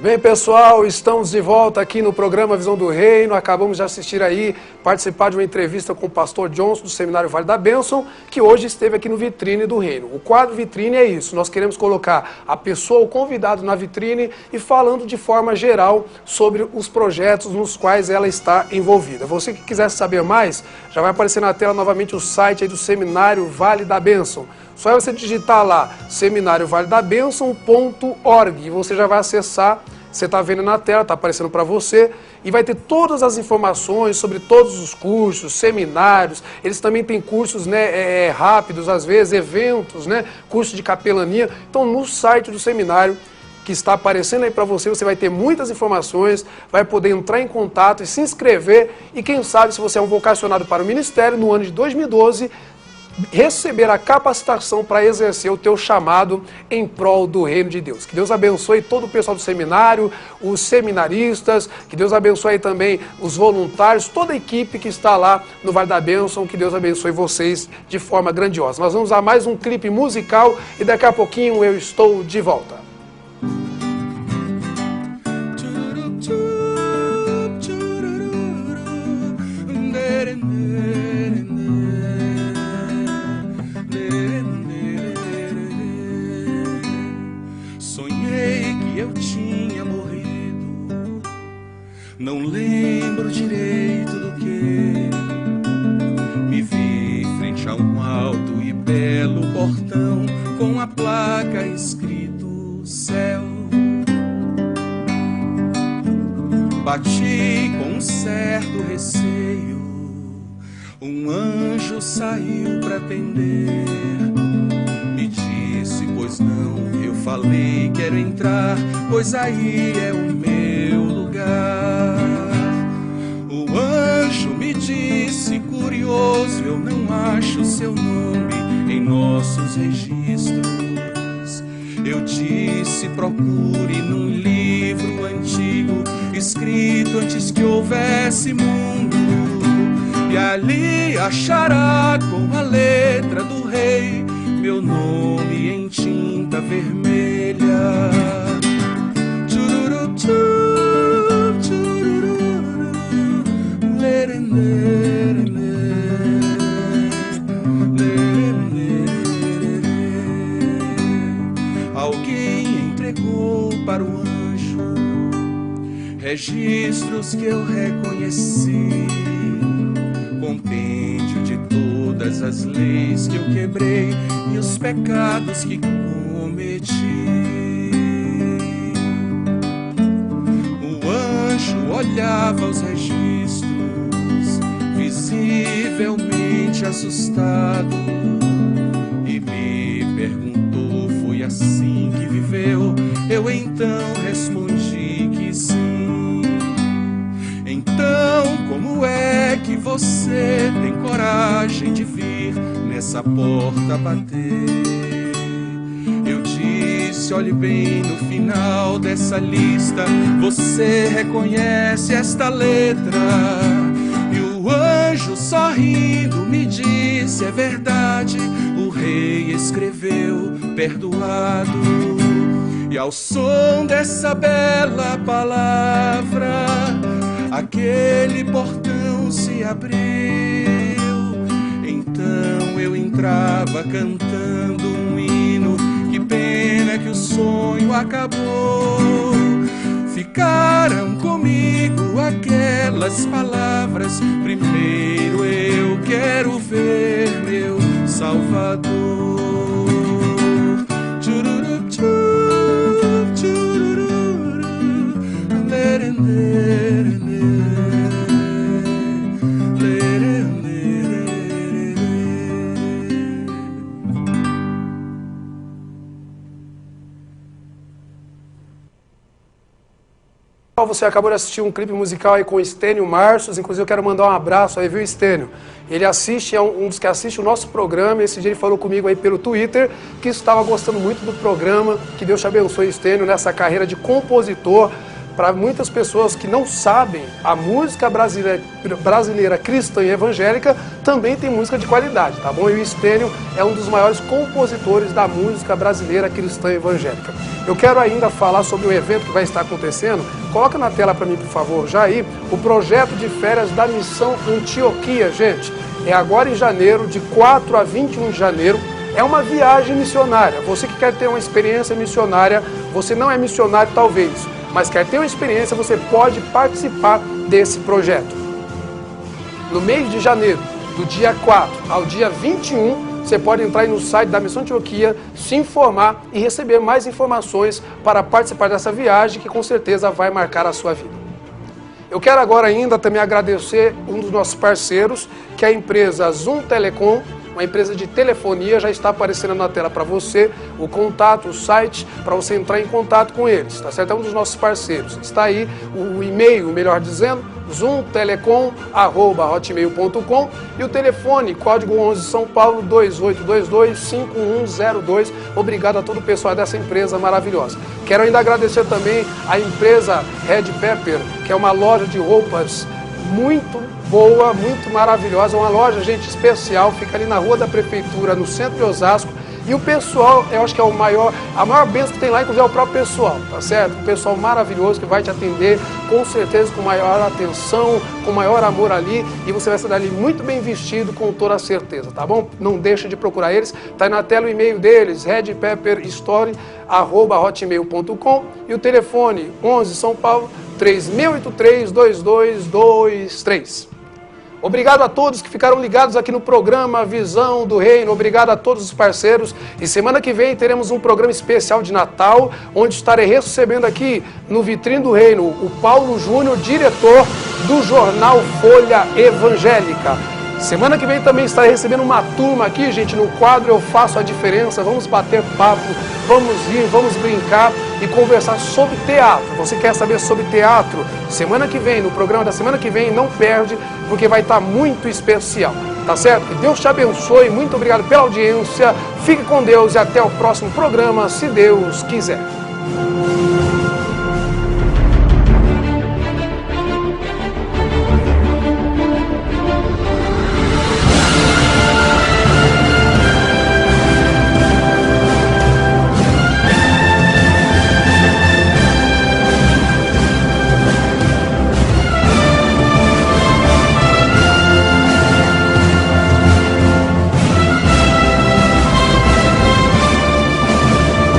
Bem, pessoal, estamos de volta aqui no programa Visão do Reino. Acabamos de assistir aí, participar de uma entrevista com o pastor Johnson do Seminário Vale da Bênção, que hoje esteve aqui no Vitrine do Reino. O quadro Vitrine é isso, nós queremos colocar a pessoa, o convidado na vitrine e falando de forma geral sobre os projetos nos quais ela está envolvida. Você que quiser saber mais, já vai aparecer na tela novamente o site aí do Seminário Vale da Bênção. Só é você digitar lá, seminariovaledabênção.org, e você já vai acessar. Você está vendo na tela, está aparecendo para você, e vai ter todas as informações sobre todos os cursos, seminários. Eles também têm cursos, né, rápidos, às vezes, eventos, né, curso de capelania. Então, no site do seminário, que está aparecendo aí para você, você vai ter muitas informações, vai poder entrar em contato e se inscrever. E quem sabe, se você é um vocacionado para o ministério, no ano de 2012, receber a capacitação para exercer o teu chamado em prol do reino de Deus. Que Deus abençoe todo o pessoal do seminário, os seminaristas, que Deus abençoe também os voluntários, toda a equipe que está lá no Vale da Bênção, que Deus abençoe vocês de forma grandiosa. Nós vamos a mais um clipe musical e daqui a pouquinho eu estou de volta. eu tinha morrido. Não lembro direito do que. Me vi frente a um alto e belo portão com a placa escrito céu. Bati com um certo receio. Um anjo saiu pra atender. Me disse, pois não, eu falei, quero entrar, pois aí é o meu lugar. O anjo me disse, curioso, eu não acho seu nome em nossos registros. Eu disse, procure num livro antigo, escrito antes que houvesse mundo, e ali achará com a letra do rei meu nome em tinta vermelha. Tchururu, tchururu, tchururu, lerene, lerene. Alguém entregou para o anjo registros que eu reconheci, compêndio de todas as leis que eu quebrei e os pecados que cometi. O anjo olhava os registros, visivelmente assustado, e me perguntou, foi assim que viveu? Eu então respondi que sim. Então, como é que você tem coragem de vir nessa porta bater? Eu disse, olhe bem no final dessa lista, você reconhece esta letra? E o anjo sorrindo me disse, é verdade, o rei escreveu perdoado. E ao som dessa bela palavra, aquele portão se abriu. Então eu entrava cantando um hino. Que pena que o sonho acabou. Ficaram comigo aquelas palavras: primeiro eu quero ver meu Salvador. Tchururu, tchururu, tchururu, lerene. Você acabou de assistir um clipe musical aí com o Estênio Marços, inclusive eu quero mandar um abraço aí, viu, Estênio? Ele assiste, é um dos que assiste o nosso programa. Esse dia ele falou comigo aí pelo Twitter que estava gostando muito do programa. Que Deus te abençoe, Estênio, nessa carreira de compositor. Para muitas pessoas que não sabem, a música brasileira cristã e evangélica também tem música de qualidade, tá bom? E o Estênio é um dos maiores compositores da música brasileira cristã e evangélica. Eu quero ainda falar sobre o evento que vai estar acontecendo. Coloca na tela para mim, por favor, já aí, o projeto de férias da Missão Antioquia, gente. É agora em janeiro, de 4 a 21 de janeiro. É uma viagem missionária. Você que quer ter uma experiência missionária, você não é missionário talvez, mas quer ter uma experiência, você pode participar desse projeto. No mês de janeiro, do dia 4 ao dia 21, você pode entrar aí no site da Missão Antioquia, se informar e receber mais informações para participar dessa viagem que com certeza vai marcar a sua vida. Eu quero agora ainda também agradecer um dos nossos parceiros, que é a empresa Zoom Telecom, uma empresa de telefonia. Já está aparecendo na tela para você o contato, o site, para você entrar em contato com eles, tá certo? É um dos nossos parceiros. Está aí o e-mail, melhor dizendo, zoomtelecom@hotmail.com, e o telefone, código 11 São Paulo 2822-5102. Obrigado a todo o pessoal dessa empresa maravilhosa. Quero ainda agradecer também a empresa Red Pepper, que é uma loja de roupas muito boa, muito maravilhosa, uma loja, gente, especial, fica ali na Rua da Prefeitura, no centro de Osasco. E o pessoal, eu acho que é a maior bênção que tem lá, inclusive, é o próprio pessoal, tá certo? Um pessoal maravilhoso que vai te atender, com certeza, com maior atenção, com maior amor ali, e você vai sair dali muito bem vestido, com toda a certeza, tá bom? Não deixa de procurar eles, tá aí na tela o e-mail deles, redpepperstory@hotmail.com, e o telefone 11 São Paulo 3683-2223. Obrigado a todos que ficaram ligados aqui no programa Visão do Reino. Obrigado a todos os parceiros. E semana que vem teremos um programa especial de Natal, onde estarei recebendo aqui no Vitrine do Reino o Paulo Júnior, diretor do jornal Folha Evangélica. Semana que vem também estarei recebendo uma turma aqui, gente, no quadro Eu Faço a Diferença. Vamos bater papo, vamos rir, vamos brincar e conversar sobre teatro. Você quer saber sobre teatro? Semana que vem, no programa da semana que vem, não perde, porque vai estar muito especial, tá certo? Que Deus te abençoe, muito obrigado pela audiência, fique com Deus e até o próximo programa, se Deus quiser.